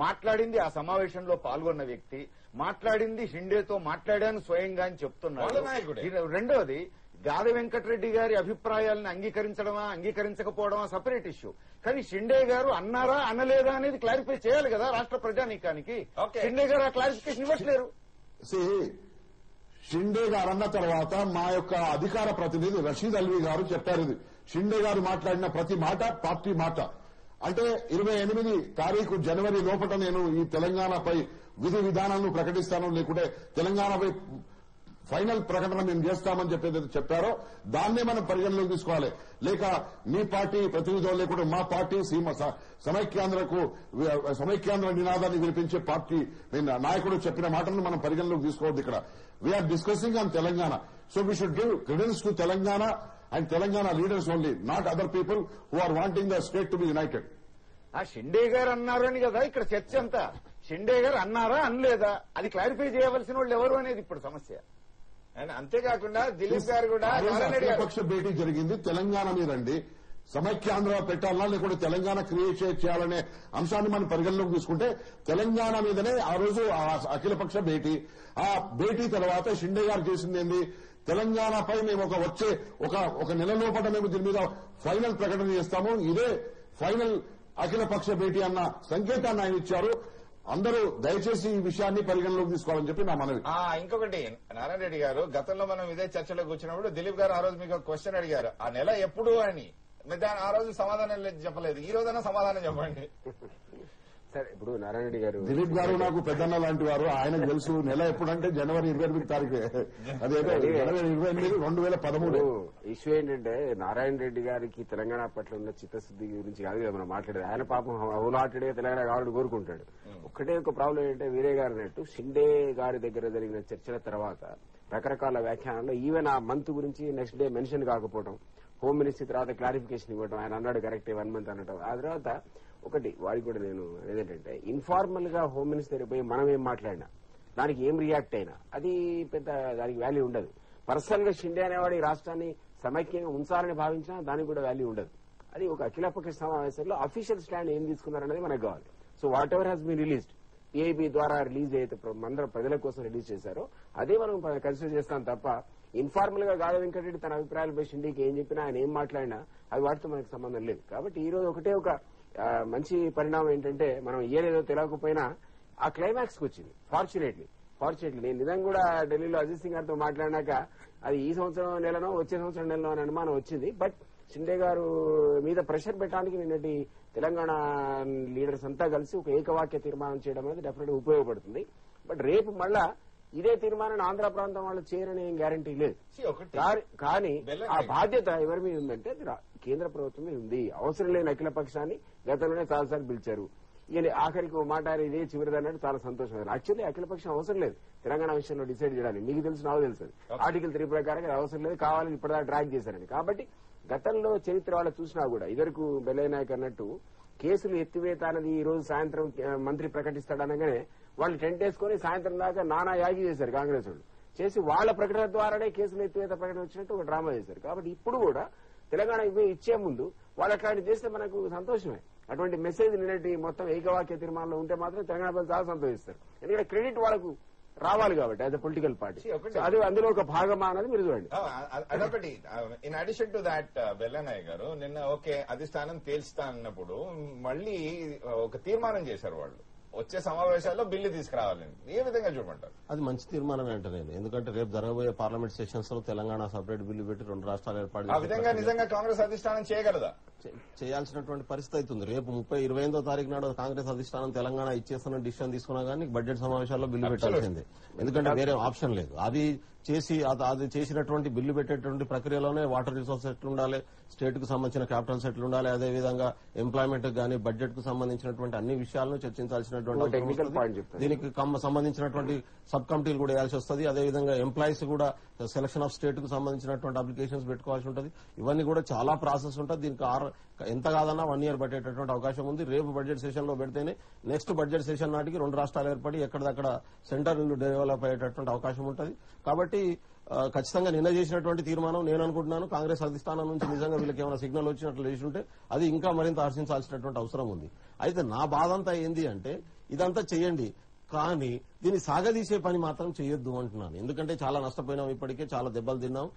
D: మాట్లాడింది ఆ సమావేశంలో పాల్గొన్న వ్యక్తి, మాట్లాడింది షిండేతో మాట్లాడాను స్వయంగా అని చెప్తున్నారు. రెండోది, గాది వెంకటరెడ్డి గారి అభిప్రాయాలను అంగీకరించడమా అంగీకరించకపోవడమా సపరేట్ ఇష్యూ. కానీ షిండే గారు అన్నారా అనలేదా అనేది క్లారిఫై చేయాలి కదా రాష్ట్ర ప్రజానీకానికి. షిండే గారు ఆ క్లారిఫికేషన్ ఇవ్వట్లేరు.
G: షిండే గారు అన్న తర్వాత మా యొక్క అధికార ప్రతినిధి రషీద్ అల్వీ గారు చెప్పారు, ఇది షిండే గారు మాట్లాడిన ప్రతి మాట పార్టీ మాట. అంటే 28 తారీఖు జనవరి లోపల నేను ఈ తెలంగాణపై విధి విధానాలను ప్రకటిస్తాను, లేకుంటే తెలంగాణపై ఫైనల్ ప్రకటన మేము చేస్తామని చెప్పేది చెప్పారో దాన్నే మనం పరిగణలోకి తీసుకోవాలి. లేక మీ పార్టీ ప్రతినిధులు లేకుంటే మా పార్టీ సమైక్యాంధ్ర నినాదాన్ని వినిపించే పార్టీ నాయకుడు చెప్పిన మాటలను మనం పరిగణలోకి తీసుకోవద్దు. ఇక్కడ we are discussing on Telangana. So we should give credence to Telangana and Telangana leaders only, not other people who are wanting the state to be united.
D: ఆ షిండే గారు అన్నారు అని కదా ఇక్కడ చర్చ అంతా. షిండే గారు అన్నారా అనలేదా అది క్లారిఫై చేయవలసిన వాళ్ళు ఎవరు అనేది ఇప్పుడు సమస్య.
A: అంతేకాకుండా దిలీప్ గారు కూడా
G: అఖిలపక్ష భేటీ జరిగింది తెలంగాణ మీదండి. సమైక్యాంధ్ర పెట్టాలన్నా లేకుంటే తెలంగాణ క్రియేట్ చేయాలనే అంశాన్ని మనం పరిగణలోకి తీసుకుంటే తెలంగాణ మీదనే ఆ రోజు అఖిలపక్ష భేటీ. ఆ భేటీ తర్వాత షిండే గారు చేసింది ఏంది, తెలంగాణపై మేము ఒక నెల లోపల మేము దీని మీద ఫైనల్ ప్రకటన చేస్తాము, ఇదే ఫైనల్ అఖిలపక్ష భేటీ అన్న సంకేతాన్ని ఆయన ఇచ్చారు. అందరూ దయచేసి ఈ విషయాన్ని పరిగణలోకి తీసుకోవాలని చెప్పి నా మనవి.
A: ఇంకొకటి నారాయణ రెడ్డి గారు, గతంలో మనం ఇదే చర్చలో కూర్చున్నప్పుడు దిలీప్ గారు ఆ రోజు మీకు క్వశ్చన్ అడిగారు, ఆ నెల ఎప్పుడు అని. ఆ రోజు సమాధానం చెప్పలేదు, ఈ రోజైనా సమాధానం చెప్పండి.
F: సరే, ఇప్పుడు నారాయణ రెడ్డి గారు,
G: దిలీప్ గారు నాకు పెద్దన్న లాంటి వారు, ఆయనకు తెలుసు నెల ఎప్పుడంటే జనవరి 28 తారీఖు, అదేదో జనవరి 28, 2013.
F: ఇష్యూ ఏంటంటే నారాయణ రెడ్డి గారికి తెలంగాణ పట్ల ఉన్న చిత్తశుద్ధి గురించి కాదు కదా మనం మాట్లాడేది. ఆయన పాపం హోలాటెడ్ తెలంగాణ కావాలని కోరుకుంటాడు. ఒక్కటే ఒక ప్రాబ్లం ఏంటంటే వీరయ్య గారు అన్నట్టు షిండే గారి దగ్గర జరిగిన చర్చల తర్వాత రకరకాల వ్యాఖ్యానాల్లో ఈవెన్ ఆ మంత్ గురించి నెక్స్ట్ డే మెన్షన్ కాకపోవడం, హోమ్ మినిస్ట్రీ తర్వాత క్లారిఫికేషన్ ఇవ్వడం, ఆయన అన్నాడు కరెక్టే 1 month అనడం. ఆ తర్వాత ఒకటి వాడికి కూడా నేను ఏదంటే ఇన్ఫార్మల్ గా హోమ్ మినిస్టర్ పోయి మనం ఏం మాట్లాడినా దానికి ఏం రియాక్ట్ అయినా అది పెద్ద దానికి వాల్యూ ఉండదు. పర్సనల్ గా షిండే అనేవాడు ఈ రాష్ట్రాన్ని సమైక్యంగా ఉంచాలని భావించినా దానికి కూడా వాల్యూ ఉండదు. అది ఒక అఖిలపక్ష సమావేశంలో అఫీషియల్ స్టాండ్ ఏం తీసుకున్నారనేది మనకు కావాలి. So whatever has been released, PIB ద్వారా రిలీజ్ అయితే అందరూ ప్రజల కోసం రిలీజ్ చేశారో అదే మనం కన్సిడర్ చేస్తాం తప్ప ఇన్ఫార్మల్ గా గాలి వెంకటరెడ్డి తన అభిప్రాయాలపై షిండీకి ఏం చెప్పినా, ఆయన ఏం మాట్లాడినా అది వాటితో మనకు సంబంధం లేదు. కాబట్టి ఈ రోజు ఒకటే ఒక మంచి పరిణామం ఏంటంటే, మనం ఏదో తెలియకపోయినా ఆ క్లైమాక్స్ కి వచ్చింది. ఫార్చునేట్లీ నేను నిజంగా కూడా ఢిల్లీలో అజిత్ సింగ్ గారితో మాట్లాడినాక అది ఈ సంవత్సరం నెలనో వచ్చే సంవత్సరం నెలలో అని అనుమానం వచ్చింది. బట్ షిండే గారు మీద ప్రెషర్ పెట్టడానికి నిన్నటి తెలంగాణ లీడర్స్ అంతా కలిసి ఒక ఏకవాక్య తీర్మానం చేయడం అనేది డెఫినెట్ గా ఉపయోగపడుతుంది. బట్ రేపు మళ్ళా ఇదే తీర్మానాన్ని ఆంధ్ర ప్రాంతం వాళ్ళు చేయరని ఏం గ్యారంటీ లేదు. కానీ ఆ బాధ్యత ఎవరి మీద ఉందంటే కేంద్ర ప్రభుత్వం మీద ఉంది. అవసరం లేని అఖిల పక్షాన్ని గతంలోనే చాలాసార్లు పిలిచారు. ఈయన ఆఖరికి మాట ఇదే చివరిది అన్నట్టు చాలా సంతోషం. యాక్చువల్లీ అఖిల పక్షం అవసరం లేదు తెలంగాణ విషయంలో డిసైడ్ చేయడానికి. మీకు తెలుసు, నాకు తెలుసు, ఆర్టికల్ 3 ప్రకారం అవసరం లేదు, కావాలని ఇప్పటిదాకా డ్రాగ్ చేశారని. కాబట్టి గతంలో చరిత్ర వాళ్ళు చూసినా కూడా ఇదివరకు బెల్లయ్య నాయక్ అన్నట్టు కేసులు ఎత్తివేత అనేది ఈ రోజు సాయంత్రం మంత్రి ప్రకటిస్తాడనగానే వాళ్ళు టెంట్ వేసుకుని సాయంత్రం దాకా నానా యాగి చేశారు కాంగ్రెస్ వాళ్ళు. చేసి వాళ్ళ ప్రకటన ద్వారానే కేసులు ఎత్తివేత ప్రకటన వచ్చినట్టు ఒక డ్రామా చేశారు. కాబట్టి ఇప్పుడు కూడా తెలంగాణ ఇచ్చే ముందు వాళ్ళు అట్లాంటి చేస్తే మనకు సంతోషమే. అటువంటి మెసేజ్ నిన్నటి మొత్తం ఏకవాక్య తీర్మానంలో ఉంటే మాత్రం తెలంగాణ ప్రజలు చాలా సంతోషిస్తారు. ఎందుకంటే క్రెడిట్ వాళ్ళకు రావాలి కాబట్టి యాజ్ అ పొలిటికల్ పార్టీ. అది అందులో ఒక భాగమా అన్నది మీరు చూడండి.
C: అదొకటి. ఇన్ అడిషన్ టు దాట్ బెల్లనాయ్ గారు నిన్న ఓకే అధిష్టానం తేల్స్తా అన్నప్పుడు మళ్ళీ ఒక తీర్మానం చేశారు వాళ్ళు, వచ్చే సమావేశాల్లో బిల్లు తీసుకురావాలని. ఏ విధంగా చూడమంటారు?
E: అది మంచి తీర్మానం అంటే నేను, ఎందుకంటే రేపు జరగబోయే పార్లమెంట్ సెషన్స్ లో తెలంగాణ సపరేట్ బిల్లు పెట్టి 2 రాష్ట్రాలు ఏర్పాటు
C: ఆ విధంగా నిజంగా కాంగ్రెస్ అధిష్టానం చేయగలదా?
E: చేయాల్సినటువంటి పరిస్థితి అవుతుంది. రేపు 28వ తారీఖు నాడు కాంగ్రెస్ అధిష్టానం తెలంగాణ ఇచ్చేస్తున్న డిసిషన్ తీసుకున్నా కానీ బడ్జెట్ సమావేశాల్లో బిల్లు పెట్టాల్సిందే. ఎందుకంటే వేరే ఆప్షన్ లేదు. అది చేసినటువంటి బిల్లు పెట్టేటువంటి ప్రక్రియలోనే వాటర్ రిసోర్స్ ఎట్లుండాలి, స్టేట్ కు సంబంధించిన క్యాపిటల్స్ ఎట్లుండాలి, అదేవిధంగా ఎంప్లాయ్మెంట్ గానీ బడ్జెట్ కు సంబంధించినటువంటి అన్ని విషయాలను చర్చించాల్సినటువంటి
F: టెక్నికల్ పాయింట్ చెప్తాను.
E: దీనికి సంబంధించినటువంటి సబ్ కమిటీలు కూడా వేయాల్సి వస్తుంది. అదేవిధంగా ఎంప్లాయీస్ కూడా సెలక్షన్ ఆఫ్ స్టేట్ కు సంబంధించినటువంటి అప్లికేషన్స్ పెట్టుకోవాల్సి ఉంటుంది. ఇవన్నీ కూడా చాలా ప్రాసెస్ ఉంటుంది. దీనికి ఎంత కాదన్నా 1 year పట్టేటటువంటి అవకాశం ఉంది. రేపు బడ్జెట్ సెషన్ లో పెడితేనే నెక్స్ట్ బడ్జెట్ సెషన్ నాటికి 2 రాష్ట్రాలు ఏర్పడి ఎక్కడిదక్కడ సెంటర్ డెవలప్ అయ్యేటటువంటి అవకాశం ఉంటుంది. కాబట్టి ఖచ్చితంగా నిన్న చేసినటువంటి తీర్మానం నేను అనుకుంటున్నాను కాంగ్రెస్ అధిష్టానం నుంచి నిజంగా వీళ్ళకి ఏమైనా సిగ్నల్ వచ్చినట్లు చేసి ఉంటే అది ఇంకా మరింత హర్షించాల్సినటువంటి అవసరం ఉంది. అయితే నా బాధ అంతా ఏంది అంటే ఇదంతా చేయండి కానీ దీన్ని సాగదీసే పని మాత్రం చేయొద్దు అంటున్నాను. ఎందుకంటే చాలా నష్టపోయినాం, ఇప్పటికే చాలా దెబ్బలు తిన్నాం.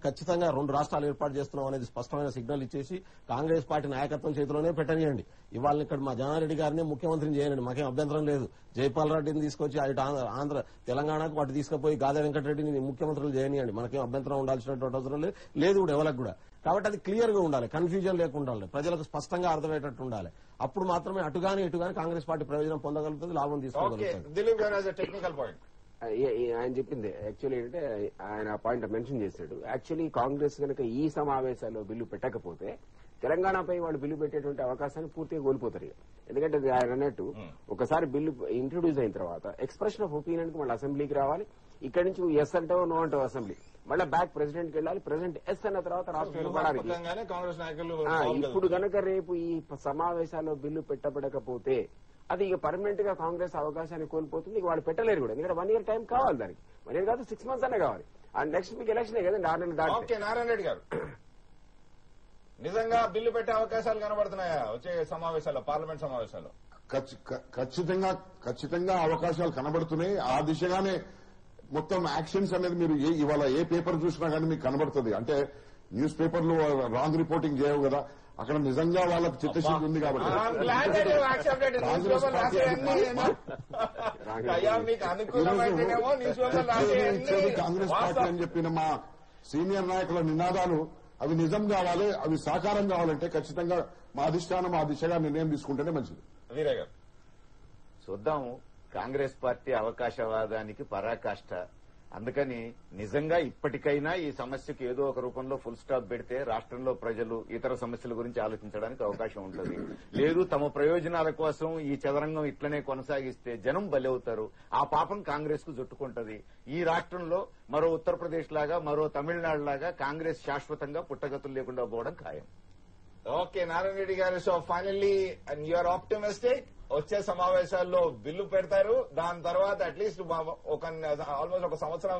E: ఖచ్చితంగా 2 రాష్ట్రాలు ఏర్పాటు చేస్తున్నాం అనేది స్పష్టమైన సిగ్నల్ ఇచ్చేసి కాంగ్రెస్ పార్టీ నాయకత్వం చేతిలోనే పెట్టనియండి. ఇవాళ ఇక్కడ మా జనారెడ్డి గారిని ముఖ్యమంత్రిని చేయనండి, మాకేం అభ్యంతరం లేదు. జైపాల్ రెడ్డిని తీసుకొచ్చి అటు ఆంధ్ర తెలంగాణకు వాటి తీసుకుపోయి గాదా వెంకటరెడ్డిని ముఖ్యమంత్రులు చేయనియండి, మనకేం అభ్యంతరం ఉండాల్సినటువంటి అవసరం లేదు కూడా ఎవరికి కూడా. కాబట్టి అది క్లియర్ గా ఉండాలి, కన్ఫ్యూజన్ లేకుండా ఉండాలి, ప్రజలకు స్పష్టంగా అర్థమయ్యేటట్టు ఉండాలి. అప్పుడు మాత్రమే అటుగాని ఇటుగాని కాంగ్రెస్ పార్టీ ప్రయోజనం పొందగలుగుతుంది, లాభం తీసుకోగలుగుతుంది.
F: ఆయన చెప్పింది యాక్చువల్లీ ఏంటంటే ఆయన పాయింట్ మెన్షన్ చేశాడు. యాక్చువల్లీ కాంగ్రెస్ కనుక ఈ సమావేశాల్లో బిల్లు పెట్టకపోతే తెలంగాణపై వాళ్ళు బిల్లు పెట్టేటువంటి అవకాశాన్ని పూర్తిగా కోల్పోతారు. ఎందుకంటే ఆయన అన్నట్టు ఒకసారి బిల్లు ఇంట్రొడ్యూస్ అయిన తర్వాత ఎక్స్ప్రెషన్ ఆఫ్ ఒపీనియన్ కి మళ్ళీ అసెంబ్లీకి రావాలి. ఇక్కడి నుంచి ఎస్ అంటావో నో అంటావు అసెంబ్లీ, మళ్ళీ బ్యాక్ ప్రెసిడెంట్ కి వెళ్ళాలి. ప్రెసిడెంట్ ఎస్ అన్న తర్వాత రాష్ట్రం ఇప్పుడు కనుక రేపు ఈ సమావేశాల్లో బిల్లు పెట్టబడకపోతే అది ఇక పర్మనెంట్ గా కాంగ్రెస్ అవకాశాన్ని కోల్పోతుంది. ఇక వాళ్ళు పెట్టలేరు కూడా, ఎందుకంటే 1 year టైం కావాలి దానికి. 1 year కాదు 6 months అనే కావాలి. అండ్ నెక్స్ట్ మీకు ఎలక్షన్ కదండి 6 నెలలు దాటి.
C: నారాయణ రెడ్డి గారు నిజంగా బిల్లు పెట్టే అవకాశాలు కనబడుతున్నాయా వచ్చే సమావేశాల్లో, పార్లమెంట్ సమావేశాల్లో?
G: ఖచ్చితంగా అవకాశాలు కనబడుతున్నాయి. ఆ దిశగానే మొత్తం యాక్షన్స్ అనేది మీరు ఇవాళ ఏ పేపర్ చూసినా కానీ మీకు కనబడుతుంది. అంటే న్యూస్ పేపర్లు రాంగ్ రిపోర్టింగ్ చేయవు కదా, అక్కడ నిజంగా వాళ్ళకి చిత్తశుద్ధి ఉంది కాబట్టి కాంగ్రెస్ పార్టీ అని చెప్పిన మా సీనియర్ నాయకుల నినాదాలు అవి నిజం కావాలి, అవి సాకారం కావాలంటే ఖచ్చితంగా మా అధిష్టానం ఆ దిశగా నిర్ణయం తీసుకుంటేనే మంచిది.
C: వీరయ్య గారు
D: చూద్దాం, కాంగ్రెస్ పార్టీ అవకాశవాదానికి పరాకాష్ట. అందుకని నిజంగా ఇప్పటికైనా ఈ సమస్యకు ఏదో ఒక రూపంలో ఫుల్ స్టాప్ పెడితే రాష్ట్రంలో ప్రజలు ఇతర సమస్యల గురించి ఆలోచించడానికి అవకాశం ఉంటుంది. లేదు తమ ప్రయోజనాల కోసం ఈ చదరంగం ఇట్లనే కొనసాగిస్తే జనం బలవుతారు, ఆ పాపం కాంగ్రెస్ కు జుట్టుకుంటది. ఈ రాష్ట్రంలో మరో ఉత్తరప్రదేశ్ లాగా మరో తమిళనాడు లాగా కాంగ్రెస్ శాశ్వతంగా పుట్టగతులు లేకుండా పోవడం ఖాయం.
C: ఓకే నారాయణ రెడ్డి గారు, సో ఫైనల్లీ యూఆర్ ఆప్టిమిస్టిక్ వచ్చే సమావేశాల్లో బిల్లు పెడతారు, దాని తర్వాత అట్లీస్ట్ ఆల్మోస్ట్ ఒక సంవత్సరం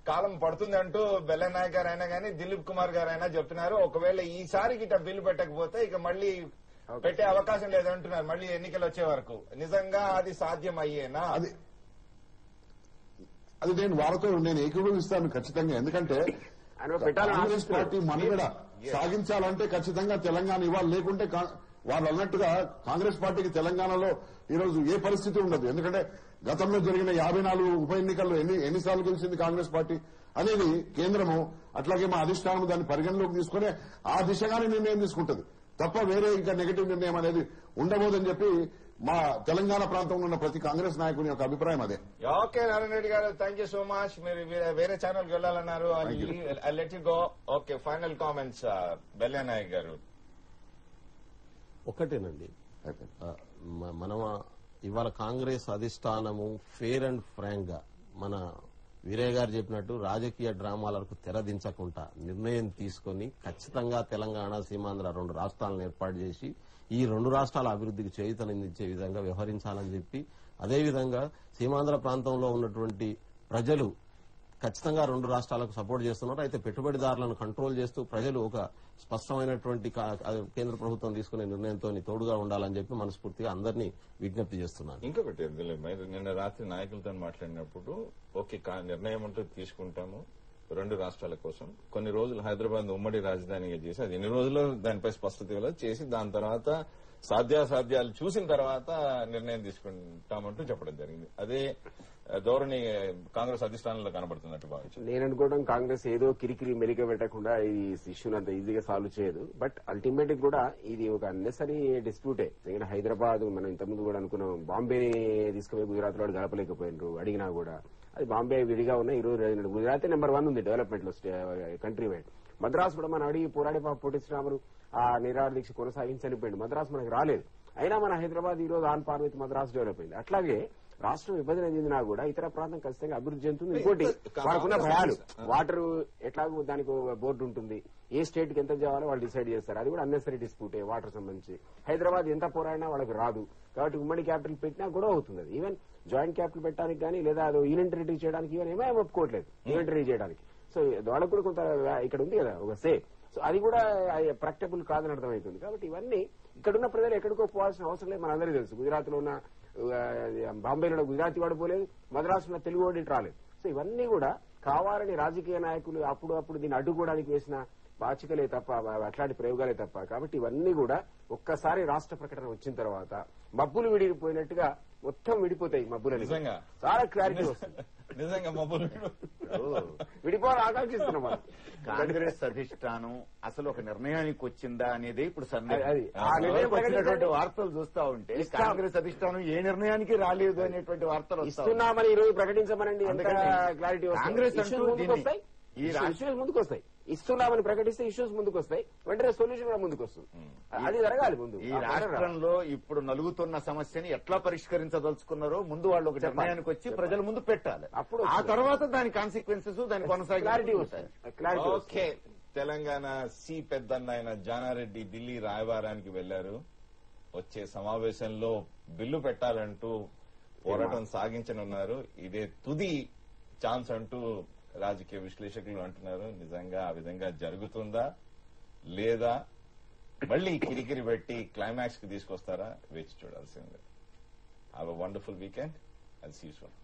A: కాలం పడుతుంది అంటూ బెల్లనాయక్ గారు అయినా కానీ దిలీప్ కుమార్ గారు అయినా చెప్తున్నారు. ఒకవేళ ఈసారికి ఇట్లా బిల్లు పెట్టకపోతే ఇక మళ్ళీ పెట్టే అవకాశం లేదంటున్నారు మళ్ళీ ఎన్నికలు వచ్చే వరకు. నిజంగా అది సాధ్యం అయ్యేనా?
G: అది నేను ఏకీభవిస్తాను ఖచ్చితంగా. ఎందుకంటే కాంగ్రెస్ పార్టీ మనుగడ సాగించాలంటే ఖచ్చితంగా తెలంగాణ ఇవ్వాలి. లేకుంటే వాళ్ళు అన్నట్టుగా కాంగ్రెస్ పార్టీకి తెలంగాణలో ఈరోజు ఏ పరిస్థితి ఉండదు. ఎందుకంటే గతంలో జరిగిన 54 ఉప ఎన్నికల్లో ఎన్నిసార్లు గెలిచింది కాంగ్రెస్ పార్టీ అనేది కేంద్రము అట్లాగే మా అధిష్టానం దాన్ని పరిగణలోకి తీసుకుని ఆ దిశగానే నిర్ణయం తీసుకుంటుంది తప్ప వేరే ఇంకా నెగటివ్ నిర్ణయం అనేది ఉండబోదని చెప్పి మా తెలంగాణ ప్రాంతంలో ఉన్న ప్రతి కాంగ్రెస్ నాయకుని యొక్క అభిప్రాయం అదే.
A: ఓకే నారాయణ రెడ్డి గారు, థ్యాంక్ యూ సో మచ్. మీరు వేరే ఛానల్ కి వెళ్లాలన్నారు. Let you go. Okay, final comments Bellanayak garu.
E: ఒకటేనండి, మనం ఇవాళ కాంగ్రెస్ అధిష్టానము ఫేర్ అండ్ ఫ్రాంక్ గా మన వీరయ్య గారు చెప్పినట్టు రాజకీయ డ్రామాలకు తెరదించకుండా నిర్ణయం తీసుకుని ఖచ్చితంగా తెలంగాణ సీమాంధ్ర 2 రాష్ట్రాలను ఏర్పాటు చేసి ఈ 2 రాష్ట్రాల అభివృద్ధికి చేయూతనందించే విధంగా వ్యవహరించాలని చెప్పి, అదేవిధంగా సీమాంధ్ర ప్రాంతంలో ఉన్నటువంటి ప్రజలు ఖచ్చితంగా 2 రాష్ట్రాలకు సపోర్ట్ చేస్తున్నారు. అయితే పెట్టుబడిదారులను కంట్రోల్ చేస్తూ ప్రజలు ఒక స్పష్టమైనటువంటి కేంద్ర ప్రభుత్వం తీసుకునే నిర్ణయంతో తోడుగా ఉండాలని చెప్పి మనస్ఫూర్తిగా అందరినీ విజ్ఞప్తి చేస్తున్నాను.
C: ఇంకొకటి నిన్న రాత్రి నాయకులతో మాట్లాడినప్పుడు ఓకే నిర్ణయం అంటూ తీసుకుంటాము 2 రాష్ట్రాల కోసం. కొన్ని రోజులు హైదరాబాద్ ఉమ్మడి రాజధానిగా చేసి అది ఎన్ని రోజుల్లో దానిపై స్పష్టత ఇవ్వాలి చేసి దాని తర్వాత సాధ్యాసాధ్యాలు చూసిన తర్వాత నిర్ణయం తీసుకుంటామంటూ చెప్పడం జరిగింది. అదే ధోరణి కాంగ్రెస్ అధిష్టానంలో కనబడుతున్నట్టు భావించారు.
F: నేను అనుకోవడం కాంగ్రెస్ ఏదో కిరికిరి మెలిక పెట్టకుండా ఈ ఇష్యూని అంత ఈజీగా సాల్వ్ చేయదు. బట్ అల్టిమేట్ కూడా ఇది ఒక అన్నెసరీ డిస్ప్యూటే. ఎందుకంటే హైదరాబాద్ మనం ఇంతకుముందు కూడా అనుకున్నాం, బాంబే తీసుకుపోయి గుజరాత్ లో గడపలేకపోయినారు అడిగినా కూడా. అది బాంబే విడిగా ఉన్న ఈ రోజు గుజరాత్ నెంబర్ 1 ఉంది డెవలప్మెంట్ లో కంట్రీ వైడ్. మద్రాసు కూడా మనం అడిగి పోరాడి పొట్టి శ్రీరాములు ఆ నిరాహార దీక్ష కొనసాగించి చనిపోయింది. మద్రాసు మనకు రాలేదు. అయినా మన హైదరాబాద్ ఈ రోజు on par with Madras develop అయింది. అట్లాగే రాష్ట్రం విభజన చెందినా కూడా ఇతర ప్రాంతం ఖచ్చితంగా అభివృద్ధి చెందుతుంది. ఇంకోటి వాళ్ళకున్న భయాలు, వాటర్ ఎట్లాగో దానికి బోర్డు ఉంటుంది, ఏ స్టేట్ కి ఎంత చేయాలో వాళ్ళు డిసైడ్ చేస్తారు. అది కూడా అన్నెసరీ డిస్ప్యూటే వాటర్ సంబంధించి. హైదరాబాద్ ఎంత పోరాడినా వాళ్ళకి రాదు కాబట్టి ఉమ్మడి క్యాపిటల్ పెట్టినా గొడవ అవుతుంది. అది ఈవెన్ జాయింట్ క్యాపిటల్ పెట్టడానికి కానీ లేదా అది యూనియన్ టెరిటరీ చేయడానికి ఈవెన్ ఏమీ ఒప్పుకోవట్లేదు యూనియన్ టెరిటరీ చేయడానికి. సో వాళ్ళకు కూడా కొంత ఇక్కడ ఉంది కదా ఒక సే. సో అది కూడా ప్రాక్టికబుల్ కాదని అర్థమవుతుంది. కాబట్టి ఇవన్నీ ఇక్కడున్న ప్రజలు ఎక్కడికో పోవాల్సిన అవసరం లేదు. మనందరికీ తెలుసు గుజరాత్ లో ఉన్న బాంబేలో గుజరాతీ వాడు పోలేదు, మద్రాసులో తెలుగు వాడి రాలేదు. సో ఇవన్నీ కూడా కావాలని రాజకీయ నాయకులు అప్పుడు దీన్ని అడ్డుకోవడానికి వేసిన పాచికలే తప్ప, అట్లాంటి ప్రయోగాలే తప్ప. కాబట్టి ఇవన్నీ కూడా ఒక్కసారి రాష్ట్ర ప్రకటన వచ్చిన తర్వాత మబ్బులు విడిపోయినట్టుగా మొత్తం విడిపోతాయి. మబ్బులని చాలా క్లారిటీ వస్తుంది.
C: నిజంగా మబ్బులు
F: విడిపోవాలని ఆకాంక్షిస్తున్నాం మనం.
D: కాంగ్రెస్ అధిష్టానం అసలు ఒక నిర్ణయానికి వచ్చిందా అనేది ఇప్పుడు
F: సందేహం.
D: వార్తలు చూస్తా ఉంటే కాంగ్రెస్ అధిష్టానం ఏ నిర్ణయానికి రాలేదు అనేటువంటి వార్తలు
F: ఇస్తున్నామని ఈ రోజు ప్రకటించమనండి. ఎంత క్లారిటీ
D: కాంగ్రెస్
F: వస్తాయి, ఈ ఇష్యూస్ ముందుకు వస్తాయి. ఇస్తున్నామని ప్రకటిస్తే ఇష్యూస్ ముందుకు వస్తాయి, వెంటనే సొల్యూషన్ కూడా ముందుకు వస్తుంది. అది జరగాలి. ముందు
D: ఈ రాష్ట్రంలో ఇప్పుడు నలుగుతున్న సమస్యని ఎట్లా పరిష్కరించదలుచుకున్నారో ముందు వాళ్ళు ఒక నిర్ణయానికి వచ్చి ప్రజల ముందు పెట్టాలి. అప్పుడు ఆ తర్వాత దాని కాన్సిక్వెన్సెస్ దాని కొనసాగి
F: క్లారిటీ వస్తాయి.
A: ఓకే, తెలంగాణ సి పెద్దన్న అయిన జానారెడ్డి ఢిల్లీ రాయబారానికి వెళ్లారు. వచ్చే సమావేశంలో బిల్లు పెట్టాలంటూ పోరాటం సాగించనున్నారు. ఇదే తుది ఛాన్స్ అంటూ రాజకీయ విశ్లేషకులు అంటున్నారు. నిజంగా ఆ విధంగా జరుగుతుందా లేదా మళ్లీ కిరికిరి పెట్టి క్లైమాక్స్ కి తీసుకొస్తారా వేచి చూడాల్సిందే. Have a wonderful weekend. I'll see you soon.